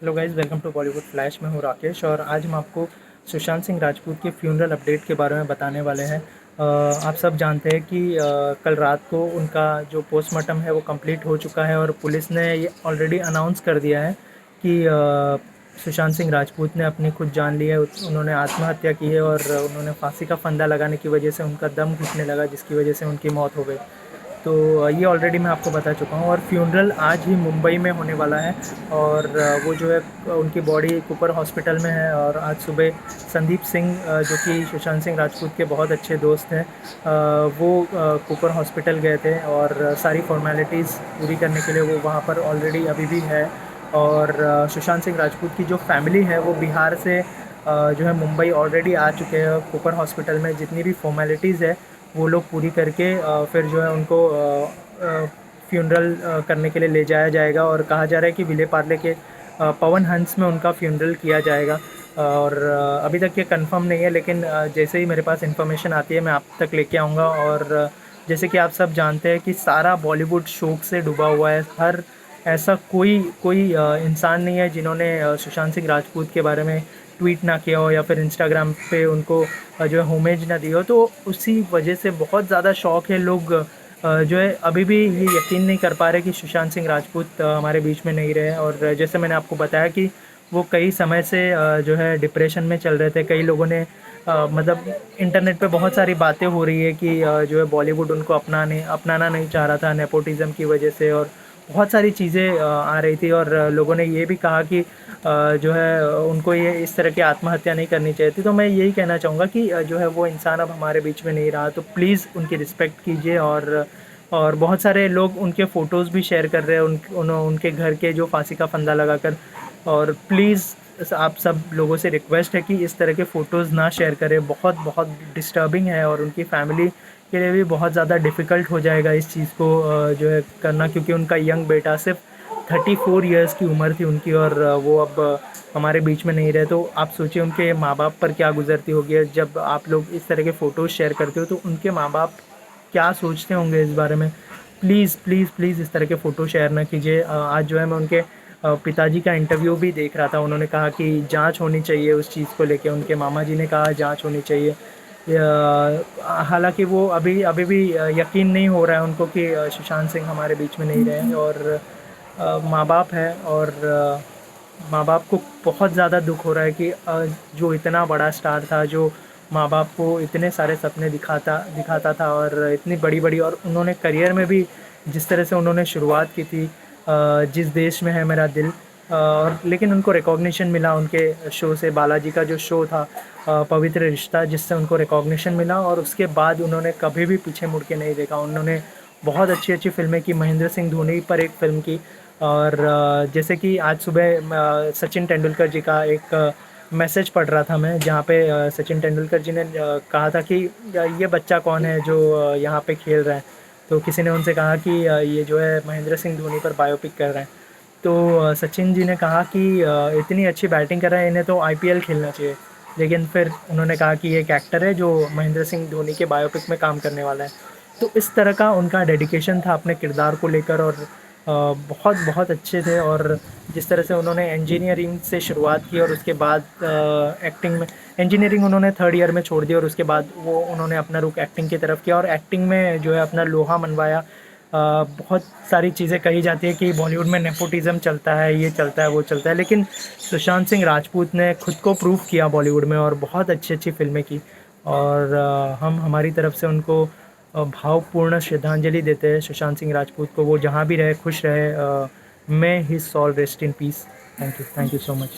Hello guys, welcome to Bollywood flash. मैं हूँ राकेश और आज हम आपको सुशांत सिंह राजपूत के फ्यूनरल अपडेट के बारे में बताने वाले हैं। आप सब जानते हैं कि कल रात को उनका जो पोस्टमार्टम है वो कंप्लीट हो चुका है और पुलिस ने ये ऑलरेडी अनाउंस कर दिया है कि सुशांत सिंह राजपूत ने अपनी खुद जान ली है। उन्होंने आत्महत्या की है और उन्होंने फांसी का फंदा लगाने की वजह से उनका दम घुटने लगा, जिसकी वजह से उनकी मौत हो गई। तो ये ऑलरेडी मैं आपको बता चुका हूँ और फ्यूनरल आज ही मुंबई में होने वाला है। और वो जो है उनकी बॉडी कुपर हॉस्पिटल में है। और आज सुबह संदीप सिंह जो कि सुशांत सिंह राजपूत के बहुत अच्छे दोस्त हैं, वो कुपर हॉस्पिटल गए थे और सारी फॉर्मेलिटीज़ पूरी करने के लिए वो वहाँ पर ऑलरेडी अभी भी है। और सुशांत सिंह राजपूत की जो फैमिली है वो बिहार से जो है मुंबई ऑलरेडी आ चुके हैं। कुपर हॉस्पिटल में जितनी भी फॉर्मेलिटीज़ है वो लोग पूरी करके फिर जो है उनको फ्यूनरल करने के लिए ले जाया जाएगा। और कहा जा रहा है कि विले पार्ले के पवन हंस में उनका फ्यूनरल किया जाएगा। और अभी तक ये कंफर्म नहीं है, लेकिन जैसे ही मेरे पास इन्फॉर्मेशन आती है मैं आप तक लेके आऊँगा। और जैसे कि आप सब जानते हैं कि सारा बॉलीवुड शोक से डूबा हुआ है। हर ऐसा कोई कोई इंसान नहीं है जिन्होंने सुशांत सिंह राजपूत के बारे में ट्वीट ना किया हो या फिर इंस्टाग्राम पे उनको जो है होमेज ना दी हो। तो उसी वजह से बहुत ज़्यादा शौक है। लोग जो है अभी भी ये यकीन नहीं कर पा रहे कि सुशांत सिंह राजपूत हमारे बीच में नहीं रहे। और जैसे मैंने आपको बताया कि वो कई समय से जो है डिप्रेशन में चल रहे थे। कई लोगों ने मतलब इंटरनेट पे बहुत सारी बातें हो रही है कि जो है बॉलीवुड उनको अपनाना नहीं चाह रहा था नेपोटिज़म की वजह से। और बहुत सारी चीज़ें आ रही थी और लोगों ने ये भी कहा कि जो है उनको ये इस तरह की आत्महत्या नहीं करनी चाहिए थी। तो मैं यही कहना चाहूँगा कि जो है वो इंसान अब हमारे बीच में नहीं रहा, तो प्लीज़ उनकी रिस्पेक्ट कीजिए। और बहुत सारे लोग उनके फ़ोटोज़ भी शेयर कर रहे हैं उनके घर के जो फांसी का फंदा लगाकर। और प्लीज़ आप सब लोगों से रिक्वेस्ट है कि इस तरह के फ़ोटोज़ ना शेयर करें। बहुत बहुत डिस्टर्बिंग है और उनकी फैमिली के लिए भी बहुत ज़्यादा डिफ़िकल्ट हो जाएगा इस चीज़ को जो है करना, क्योंकि उनका यंग बेटा सिर्फ 34 इयर्स की उम्र थी उनकी और वो अब हमारे बीच में नहीं रहे। तो आप सोचिए उनके माँ बाप पर क्या गुजरती होगी। जब आप लोग इस तरह के फ़ोटोज़ शेयर करते हो तो उनके माँ बाप क्या सोचते होंगे इस बारे में। प्लीज़ प्लीज़ प्लीज़ इस तरह के फ़ोटो शेयर ना कीजिए। आज जो है मैं उनके पिताजी का इंटरव्यू भी देख रहा था। उन्होंने कहा कि जांच होनी चाहिए उस चीज़ को लेके। उनके मामा जी ने कहा जांच होनी चाहिए। हालांकि वो अभी अभी भी यकीन नहीं हो रहा है उनको कि सुशांत सिंह हमारे बीच में नहीं रहे। और माँ बाप है और माँ बाप को बहुत ज़्यादा दुख हो रहा है कि जो इतना बड़ा स्टार था, जो माँ बाप को इतने सारे सपने दिखाता था और इतनी बड़ी बड़ी, और उन्होंने करियर में भी जिस तरह से उन्होंने शुरुआत की थी, जिस देश में है मेरा दिल। और लेकिन उनको रिकॉग्निशन मिला उनके शो से, बालाजी का जो शो था पवित्र रिश्ता, जिससे उनको रिकॉग्निशन मिला। और उसके बाद उन्होंने कभी भी पीछे मुड़ के नहीं देखा। उन्होंने बहुत अच्छी अच्छी फ़िल्में की। महेंद्र सिंह धोनी पर एक फ़िल्म की। और जैसे कि आज सुबह सचिन तेंदुलकर जी का एक मैसेज पढ़ रहा था मैं, जहाँ पे सचिन तेंदुलकर जी ने कहा था कि ये बच्चा कौन है जो यहाँ पे खेल रहा है। तो किसी ने उनसे कहा कि ये जो है महेंद्र सिंह धोनी पर बायोपिक कर रहे हैं। तो सचिन जी ने कहा कि इतनी अच्छी बैटिंग कर रहे हैं, इन्हें तो आईपीएल खेलना चाहिए। लेकिन फिर उन्होंने कहा कि ये एक एक्टर है जो महेंद्र सिंह धोनी के बायोपिक में काम करने वाला है। तो इस तरह का उनका डेडिकेशन था अपने किरदार को लेकर। और बहुत बहुत अच्छे थे। और जिस तरह से उन्होंने इंजीनियरिंग से शुरुआत की और उसके बाद एक्टिंग में, इंजीनियरिंग उन्होंने थर्ड ईयर में छोड़ दी और उसके बाद वो उन्होंने अपना रुख एक्टिंग की तरफ किया और एक्टिंग में जो है अपना लोहा मनवाया। बहुत सारी चीज़ें कही जाती है कि बॉलीवुड में नेपोटिज़म चलता है, ये चलता है, वो चलता है, लेकिन सुशांत सिंह राजपूत ने खुद को प्रूव किया बॉलीवुड में और बहुत अच्छी अच्छी फ़िल्में की। और हम हमारी तरफ से उनको भावपूर्ण श्रद्धांजलि देते हैं सुशांत सिंह राजपूत को। वो जहाँ भी रहे खुश रहे। May his soul rest in peace. Thank you so much.